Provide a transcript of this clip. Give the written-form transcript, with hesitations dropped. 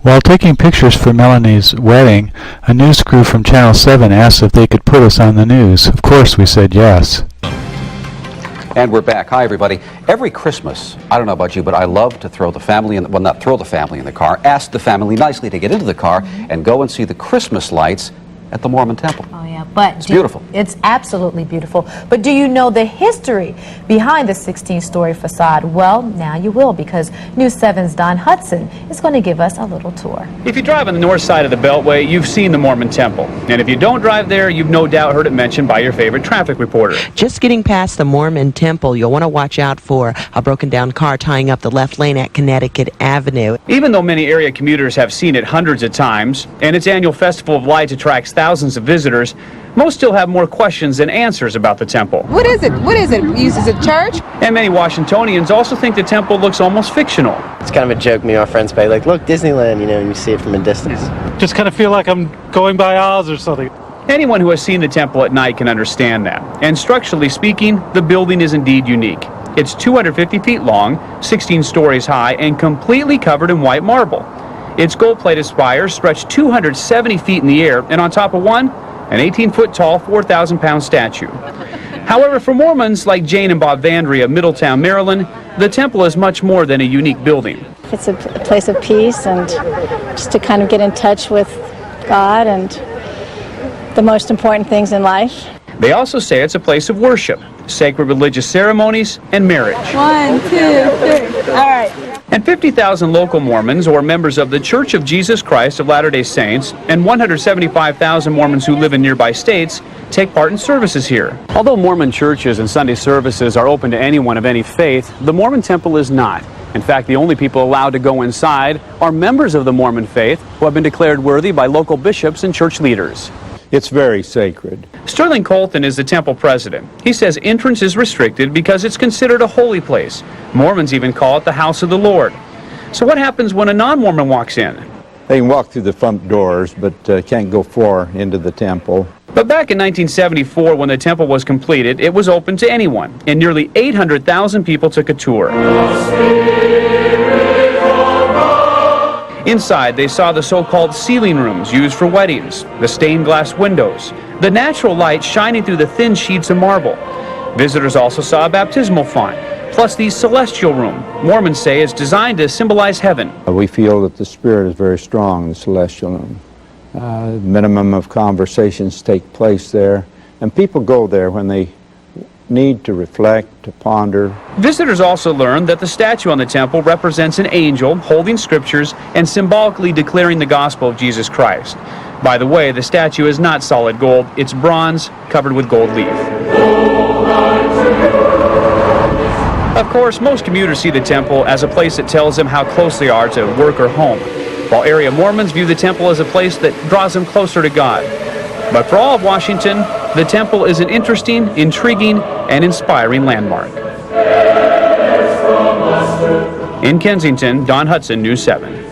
While taking pictures for Melanie's wedding, a news crew from Channel 7 asked if they could put us on the news. Of course, we said yes. And we're back. Hi, everybody. Every Christmas, I don't know about you, but I love to throw the family in, well, not throw the family in the car, ask the family nicely to get into the car and go and see the Christmas lights at the Mormon temple. Oh yeah, but it's beautiful. It's absolutely beautiful. But do you know the history behind the 16-story facade? Well, now you will, because News 7's Don Hudson is going to give us a little tour. If you drive on the north side of the Beltway, you've seen the Mormon temple. And if you don't drive there, you've no doubt heard it mentioned by your favorite traffic reporter. Just getting past the Mormon temple, you'll want to watch out for a broken down car tying up the left lane at Connecticut Avenue. Even though many area commuters have seen it hundreds of times, and its annual Festival of Lights attracts thousands of visitors, most still have more questions than answers about the temple. What is it? What is it? Is it a church? And many Washingtonians also think the temple looks almost fictional. It's kind of a joke me and my friends play, like, look, Disneyland, you know, and you see it from a distance. Just kind of feel like I'm going by Oz or something. Anyone who has seen the temple at night can understand that. And structurally speaking, the building is indeed unique. It's 250 feet long, 16 stories high, and completely covered in white marble. Its gold-plated spires stretch 270 feet in the air, and on top of one, an 18-foot-tall, 4,000-pound statue. However, for Mormons like Jane and Bob Vandres of Middletown, Maryland, the temple is much more than a unique building. It's a place of peace and just to kind of get in touch with God and the most important things in life. They also say it's a place of worship, sacred religious ceremonies, and marriage. 1, 2, 3. All right. And 50,000 local Mormons, or members of the Church of Jesus Christ of Latter-day Saints, and 175,000 Mormons who live in nearby states take part in services here. Although Mormon churches and Sunday services are open to anyone of any faith, the Mormon temple is not. In fact, the only people allowed to go inside are members of the Mormon faith who have been declared worthy by local bishops and church leaders. It's very sacred. Sterling Colton is the temple president. He says entrance is restricted because it's considered a holy place. Mormons even call it the house of the Lord. So what happens when a non-Mormon walks in? They can walk through the front doors, but can't go far into the temple. But back in 1974, when the temple was completed, it was open to anyone, and nearly 800,000 people took a tour. Inside, they saw the so-called ceiling rooms used for weddings, the stained glass windows, the natural light shining through the thin sheets of marble. Visitors also saw a baptismal font, plus the celestial room. Mormons say is designed to symbolize heaven. We feel that the spirit is very strong in the celestial room. Minimum of conversations take place there, and people go there when they need to reflect, to ponder. Visitors also learned that the statue on the temple represents an angel holding scriptures and symbolically declaring the gospel of Jesus Christ. By the way, the statue is not solid gold, it's bronze covered with gold leaf. Of course, most commuters see the temple as a place that tells them how close they are to work or home, while area Mormons view the temple as a place that draws them closer to God. But for all of Washington, the temple is an interesting, intriguing, and inspiring landmark. In Kensington, Don Hudson, News 7.